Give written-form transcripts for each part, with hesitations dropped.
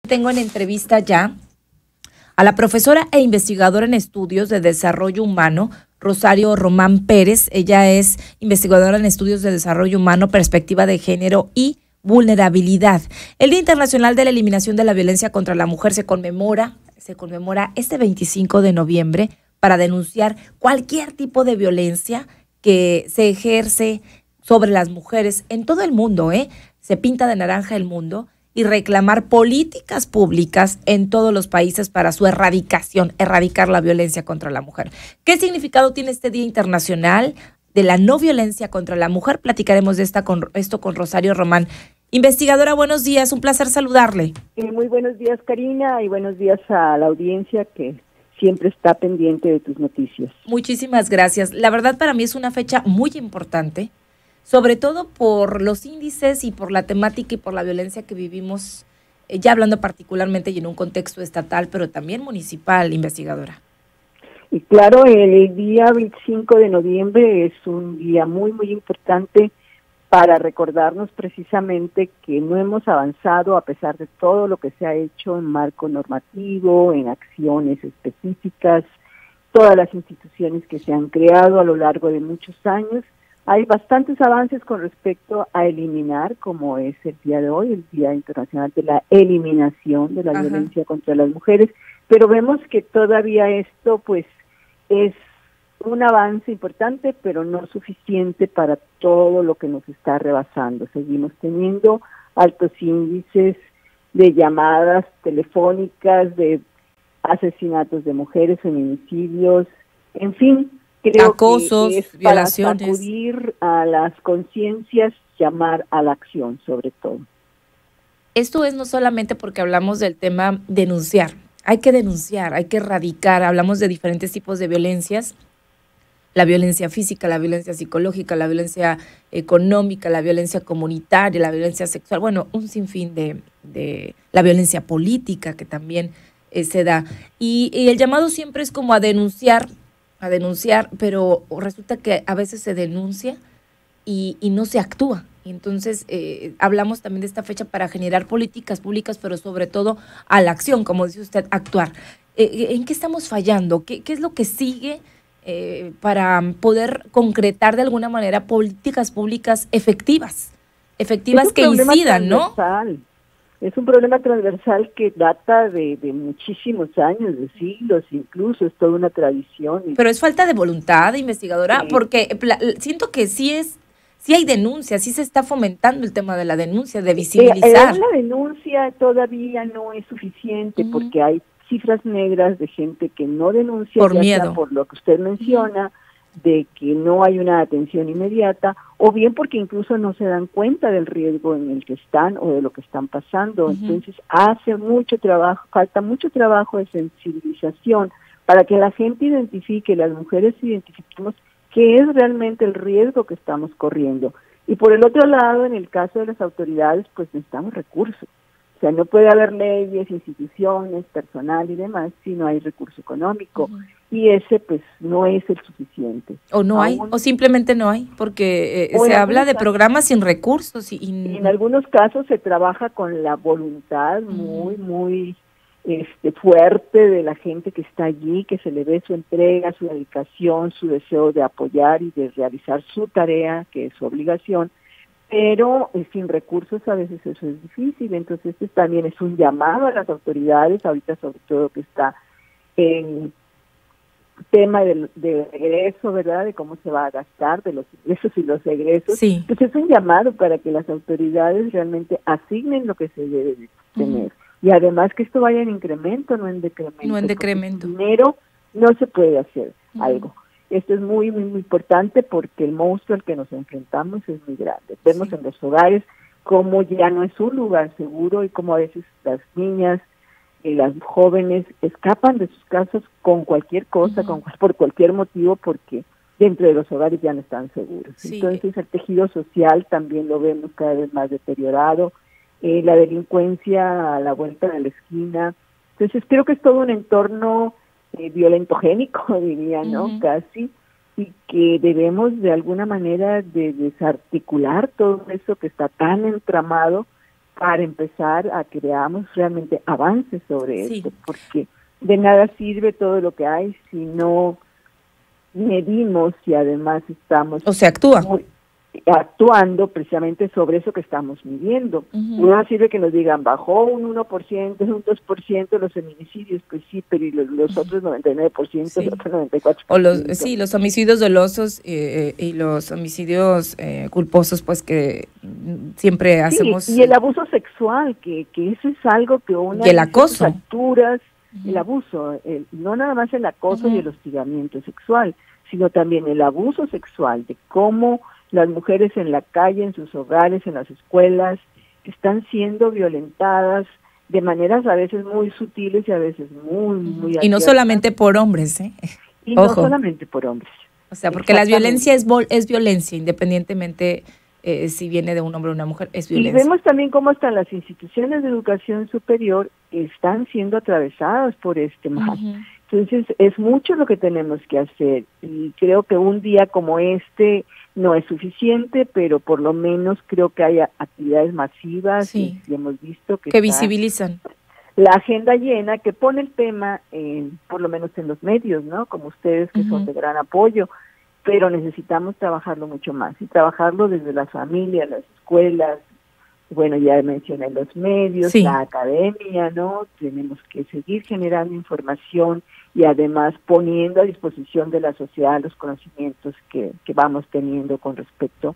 Tengo en entrevista ya a la profesora e investigadora en estudios de desarrollo humano, Rosario Román Pérez. Ella es investigadora en estudios de desarrollo humano, perspectiva de género y vulnerabilidad. El Día Internacional de la Eliminación de la Violencia contra la Mujer se conmemora este 25 de noviembre para denunciar cualquier tipo de violencia que se ejerce sobre las mujeres en todo el mundo, Se pinta de naranja el mundo, y reclamar políticas públicas en todos los países para su erradicar la violencia contra la mujer. ¿Qué significado tiene este Día Internacional de la No Violencia contra la Mujer? Platicaremos de esto con Rosario Román. Investigadora, buenos días, un placer saludarle. Muy buenos días, Karina, y buenos días a la audiencia que siempre está pendiente de tus noticias. Muchísimas gracias. La verdad, para mí es una fecha muy importante, sobre todo por los índices y por la temática y por la violencia que vivimos, ya hablando particularmente y en un contexto estatal, pero también municipal, investigadora. Y claro, el día 25 de noviembre es un día muy, muy importante para recordarnos precisamente que no hemos avanzado a pesar de todo lo que se ha hecho en marco normativo, en acciones específicas, todas las instituciones que se han creado a lo largo de muchos años. Hay bastantes avances con respecto a eliminar, como es el día de hoy, el Día Internacional de la Eliminación de la Violencia contra las Mujeres, pero vemos que todavía esto pues es un avance importante, pero no suficiente para todo lo que nos está rebasando. Seguimos teniendo altos índices de llamadas telefónicas, de asesinatos de mujeres, feminicidios, en fin. Creo acosos, que es violaciones. Para sacudir a las conciencias, llamar a la acción sobre todo. Esto es no solamente porque hablamos del tema denunciar, hay que erradicar, hablamos de diferentes tipos de violencias, la violencia física, la violencia psicológica, la violencia económica, la violencia comunitaria, la violencia sexual, bueno, un sinfín de la violencia política que también se da. Y el llamado siempre es como a denunciar, pero resulta que a veces se denuncia y no se actúa. Entonces, hablamos también de esta fecha para generar políticas públicas, pero sobre todo a la acción, como dice usted, actuar. ¿En qué estamos fallando? ¿Qué es lo que sigue para poder concretar de alguna manera políticas públicas efectivas que incidan, ¿no? Es un problema transversal que data de muchísimos años, de siglos incluso, es toda una tradición. Pero es falta de voluntad, investigadora, porque siento que sí hay denuncia, sí se está fomentando el tema de la denuncia, de visibilizar. La denuncia todavía no es suficiente porque hay cifras negras de gente que no denuncia por miedo, por lo que usted menciona, de que no hay una atención inmediata, o bien porque incluso no se dan cuenta del riesgo en el que están o de lo que están pasando. Entonces falta mucho trabajo de sensibilización para que la gente identifique, las mujeres identifiquemos qué es realmente el riesgo que estamos corriendo. Y por el otro lado, en el caso de las autoridades, pues necesitamos recursos. O sea, no puede haber leyes, instituciones, personal y demás si no hay recurso económico. Y ese pues no es el suficiente. O no hay, o simplemente no hay, porque se habla de programas sin recursos. Y en algunos casos se trabaja con la voluntad muy fuerte de la gente que está allí, que se le ve su entrega, su dedicación, su deseo de apoyar y de realizar su tarea, que es su obligación, pero sin recursos a veces eso es difícil. Entonces este también es un llamado a las autoridades, ahorita sobre todo que está en tema de regreso, ¿verdad? De cómo se va a gastar, de los ingresos y los egresos. Sí. Pues es un llamado para que las autoridades realmente asignen lo que se debe de tener. Y además que esto vaya en incremento, no en decremento. No en decremento. Sin dinero no se puede hacer algo. Esto es muy, muy, muy importante porque el monstruo al que nos enfrentamos es muy grande. Vemos en los hogares cómo ya no es un lugar seguro y cómo a veces las niñas y las jóvenes escapan de sus casas con cualquier cosa, por cualquier motivo, porque dentro de los hogares ya no están seguros. Entonces el tejido social también lo vemos cada vez más deteriorado, la delincuencia a la vuelta de la esquina. Entonces creo que es todo un entorno violentogénico, diría, ¿no? Casi, y que debemos de alguna manera de desarticular todo eso que está tan entramado para empezar a que veamos realmente avances sobre esto, porque de nada sirve todo lo que hay si no medimos y además estamos actuando precisamente sobre eso que estamos midiendo. No sirve que nos digan bajó un 1%, un 2% los feminicidios, pues sí, pero y los otros 99%, los otros 94%. O los homicidios dolosos y los homicidios culposos, pues que siempre hacemos. Y el abuso sexual, que eso es algo que una y el acoso. Alturas, el abuso, no nada más el acoso y el hostigamiento sexual, sino también el abuso sexual, de cómo las mujeres en la calle, en sus hogares, en las escuelas, están siendo violentadas de maneras a veces muy sutiles y a veces muy y no solamente por hombres, Y no solamente por hombres. O sea, porque la violencia es violencia, independientemente si viene de un hombre o una mujer, es violencia. Y vemos también cómo hasta las instituciones de educación superior están siendo atravesadas por este mal. Entonces, es mucho lo que tenemos que hacer, y creo que un día como este no es suficiente, pero por lo menos creo que hay actividades masivas y hemos visto que visibilizan la agenda llena, que pone el tema, por lo menos en los medios, ¿no? Como ustedes, que son de gran apoyo, pero necesitamos trabajarlo mucho más, y trabajarlo desde las familias, las escuelas, bueno, ya mencioné los medios, la academia, ¿no? Tenemos que seguir generando información y además poniendo a disposición de la sociedad los conocimientos que vamos teniendo con respecto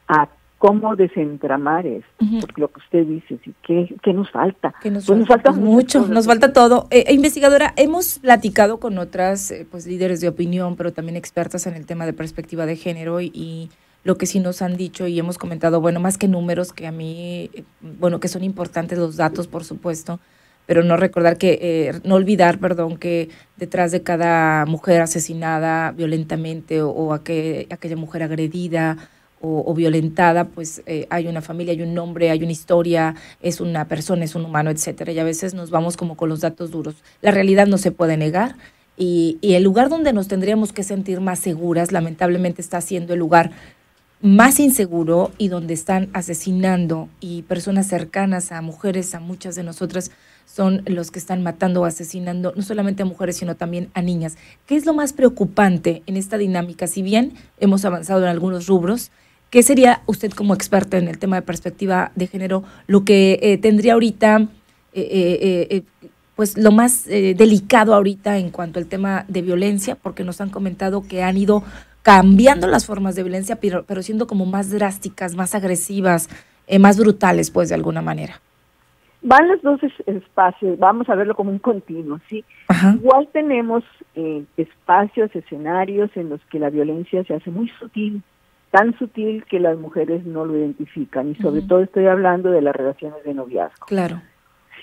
a cómo desentramar esto, porque lo que usted dice, ¿sí? ¿Qué nos falta? Nos falta mucho, nos falta todo. Investigadora, hemos platicado con otras pues líderes de opinión, pero también expertas en el tema de perspectiva de género y lo que sí nos han dicho y hemos comentado, bueno, más que números, que a mí, bueno, que son importantes los datos, por supuesto, pero no olvidar, que detrás de cada mujer asesinada violentamente o aquella mujer agredida o violentada, pues hay una familia, hay un nombre, hay una historia, es una persona, es un humano, etcétera. Y a veces nos vamos como con los datos duros. La realidad no se puede negar y el lugar donde nos tendríamos que sentir más seguras, lamentablemente está siendo el lugar más inseguro y donde están asesinando, y personas cercanas a mujeres, a muchas de nosotras, son los que están matando o asesinando no solamente a mujeres, sino también a niñas. ¿Qué es lo más preocupante en esta dinámica? Si bien hemos avanzado en algunos rubros, ¿qué sería usted como experta en el tema de perspectiva de género lo que tendría ahorita, pues lo más delicado ahorita en cuanto al tema de violencia? Porque nos han comentado que han ido cambiando las formas de violencia, pero siendo como más drásticas, más agresivas, más brutales, pues, de alguna manera. Van los dos espacios, vamos a verlo como un continuo, ¿sí? Igual tenemos espacios, escenarios en los que la violencia se hace muy sutil, tan sutil que las mujeres no lo identifican, y sobre todo estoy hablando de las relaciones de noviazgo. Claro.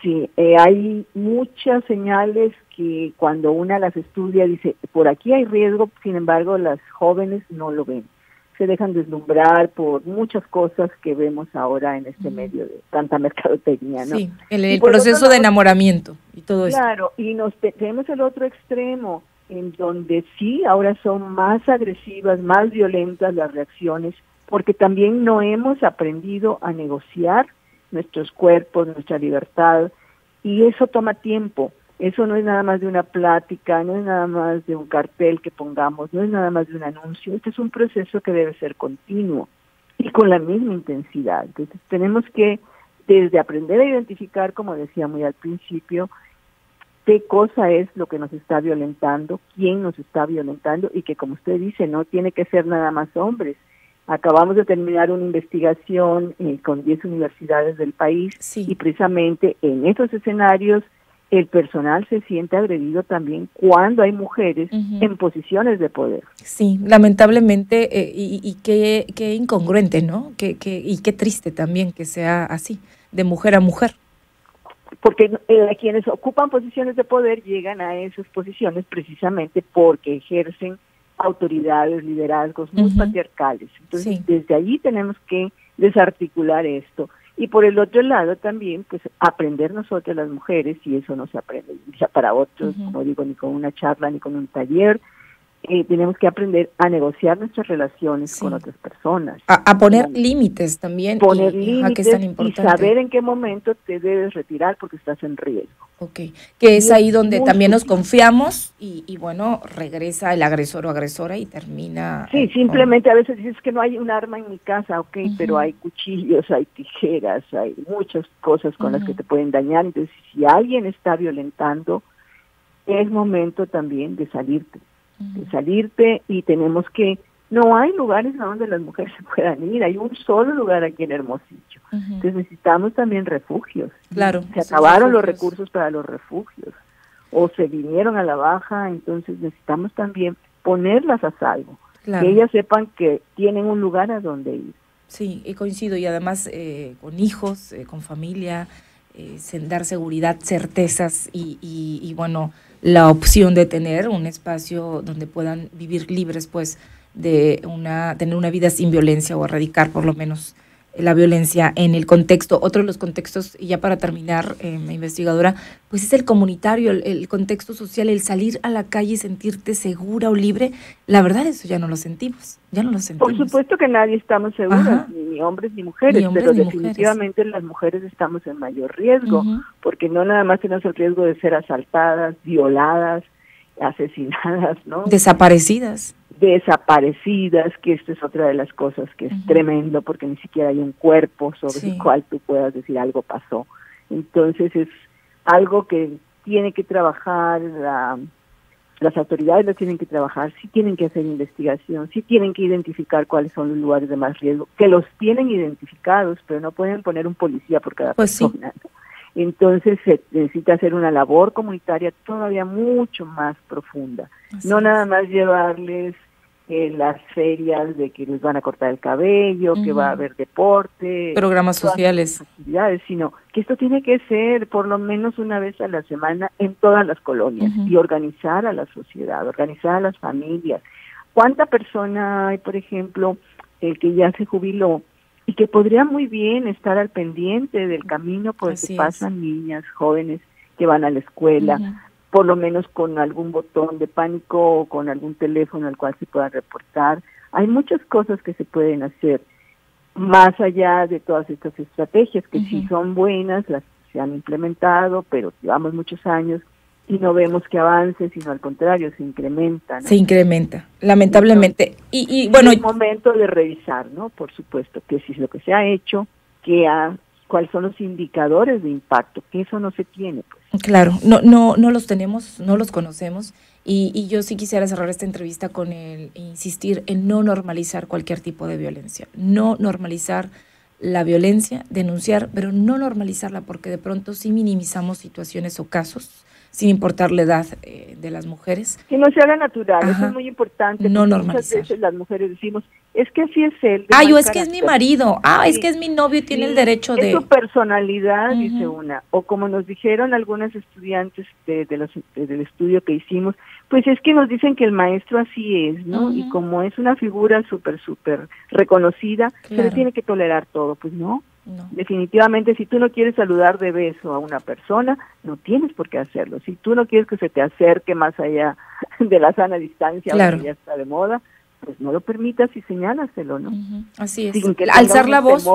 Sí, hay muchas señales que cuando una las estudia dice, por aquí hay riesgo, sin embargo las jóvenes no lo ven. Se dejan deslumbrar por muchas cosas que vemos ahora en este medio de tanta mercadotecnia, ¿no? Sí, el proceso de enamoramiento y todo eso. Claro, y tenemos el otro extremo, en donde sí, ahora son más agresivas, más violentas las reacciones, porque también no hemos aprendido a negociar nuestros cuerpos, nuestra libertad, y eso toma tiempo. Eso no es nada más de una plática, no es nada más de un cartel que pongamos, no es nada más de un anuncio. Este es un proceso que debe ser continuo y con la misma intensidad. Entonces tenemos que, desde aprender a identificar, como decía muy al principio, qué cosa es lo que nos está violentando, quién nos está violentando, y que, como usted dice, no tiene que ser nada más hombres. Acabamos de terminar una investigación con 10 universidades del país, y precisamente en esos escenarios el personal se siente agredido también cuando hay mujeres en posiciones de poder. Sí, lamentablemente, y qué incongruente, ¿no? Y qué triste también que sea así, de mujer a mujer. Porque quienes ocupan posiciones de poder llegan a esas posiciones precisamente porque ejercen autoridades, liderazgos muy patriarcales. Entonces, desde allí tenemos que desarticular esto. Y por el otro lado también, pues, aprender nosotros las mujeres, y eso no se aprende ya para otros, no digo ni con una charla ni con un taller, tenemos que aprender a negociar nuestras relaciones con otras personas. A poner límites también. Poner límites que es tan importante. Y saber en qué momento te debes retirar porque estás en riesgo. Okay. Que es ahí donde también nos confiamos y bueno, regresa el agresor o agresora y termina. Sí, simplemente a veces dices que no hay un arma en mi casa, pero hay cuchillos, hay tijeras, hay muchas cosas con las que te pueden dañar. Entonces, si alguien está violentando, es momento también de salirte y tenemos que, no hay lugares a donde las mujeres se puedan ir, hay un solo lugar aquí en Hermosillo. Entonces necesitamos también refugios. Claro. Se acabaron los recursos para los refugios o se vinieron a la baja, entonces necesitamos también ponerlas a salvo, que ellas sepan que tienen un lugar a donde ir. Sí, y coincido, y además con hijos, con familia, dar seguridad, certezas y bueno, la opción de tener un espacio donde puedan vivir libres, pues, de tener una vida sin violencia o erradicar por lo menos la violencia en el contexto. Otro de los contextos, y ya para terminar, investigadora, pues es el comunitario, el contexto social, el salir a la calle y sentirte segura o libre. La verdad, eso ya no lo sentimos, Por supuesto que nadie estamos seguros, ni hombres ni mujeres, pero definitivamente las mujeres estamos en mayor riesgo, porque no nada más tenemos el riesgo de ser asaltadas, violadas, asesinadas, ¿no? Desaparecidas, que esta es otra de las cosas que es tremendo, porque ni siquiera hay un cuerpo sobre el cual tú puedas decir algo pasó. Entonces es algo que tiene que trabajar, las autoridades lo tienen que trabajar, sí tienen que hacer investigación, sí tienen que identificar cuáles son los lugares de más riesgo, que los tienen identificados, pero no pueden poner un policía por cada persona. Sí. Entonces se necesita hacer una labor comunitaria todavía mucho más profunda. No nada más llevarles las ferias de que les van a cortar el cabello, que va a haber deporte, programas sociales, actividades, sino que esto tiene que ser por lo menos una vez a la semana en todas las colonias y organizar a la sociedad, organizar a las familias. ¿Cuánta persona hay, por ejemplo, que ya se jubiló y que podría muy bien estar al pendiente del camino por el que pasan niñas, jóvenes que van a la escuela, por lo menos con algún botón de pánico o con algún teléfono al cual se pueda reportar? Hay muchas cosas que se pueden hacer más allá de todas estas estrategias que sí son buenas, las se han implementado, pero llevamos muchos años y no vemos que avance, sino al contrario, se incrementa, ¿no? Se incrementa, lamentablemente. Y bueno, es momento de revisar, ¿no? Por supuesto, que si es lo que se ha hecho, cuáles son los indicadores de impacto, que eso no se tiene, pues. Claro, no los tenemos, no los conocemos, y yo sí quisiera cerrar esta entrevista con insistir en no normalizar cualquier tipo de violencia, no normalizar la violencia, denunciar, pero no normalizarla, porque de pronto sí minimizamos situaciones o casos, sin importar la edad de las mujeres. Que no se haga natural, eso es muy importante. No normalizar. Muchas veces las mujeres decimos, es que así es él. Ay, es que es mi marido, es que es mi novio y tiene el derecho de... Es su personalidad, dice una. O como nos dijeron algunas estudiantes del estudio que hicimos, pues es que nos dicen que el maestro así es, ¿no? Y como es una figura súper reconocida, se le tiene que tolerar todo. Pues no. Definitivamente, si tú no quieres saludar de beso a una persona, no tienes por qué hacerlo. Si tú no quieres que se te acerque más allá de la sana distancia, que ya está de moda, pues no lo permitas y señálaselo, ¿no? Así es. Sin que alzar la voz.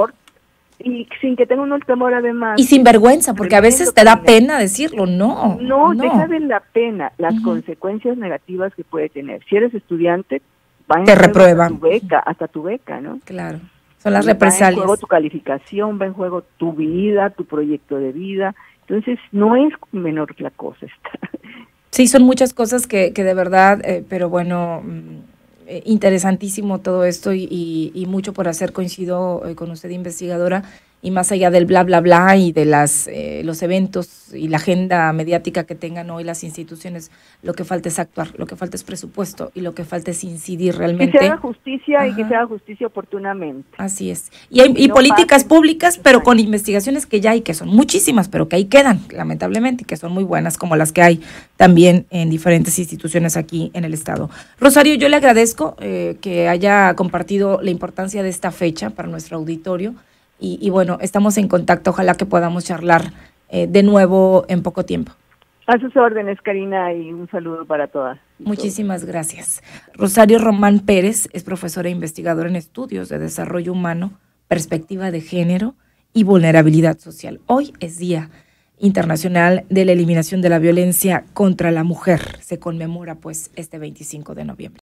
Y sin que tenga uno el temor, además. Y sin vergüenza, porque a veces te da pena decirlo, no. No, deja de la pena, las consecuencias negativas que puede tener. Si eres estudiante, te reprueba hasta tu beca, ¿no? Claro. Son las represalias. Va en juego tu calificación, va en juego tu vida, tu proyecto de vida. Entonces, no es menor la cosa esta. Sí, son muchas cosas que de verdad, pero bueno, interesantísimo todo esto y mucho por hacer. Coincido con usted, investigadora, y más allá del bla, bla, bla y de los eventos y la agenda mediática que tengan hoy las instituciones, lo que falta es actuar, lo que falta es presupuesto y lo que falta es incidir realmente. Que se haga justicia y que se haga justicia oportunamente. Así es. Y no políticas públicas, pero con investigaciones que ya hay, que son muchísimas, pero que ahí quedan, lamentablemente, y que son muy buenas, como las que hay también en diferentes instituciones aquí en el Estado. Rosario, yo le agradezco que haya compartido la importancia de esta fecha para nuestro auditorio. Y bueno, estamos en contacto, ojalá que podamos charlar de nuevo en poco tiempo. A sus órdenes, Karina, y un saludo para todas. Muchísimas gracias. Rosario Román Pérez es profesora e investigadora en estudios de desarrollo humano, perspectiva de género y vulnerabilidad social. Hoy es Día Internacional de la Eliminación de la Violencia contra la Mujer. Se conmemora pues este 25 de noviembre.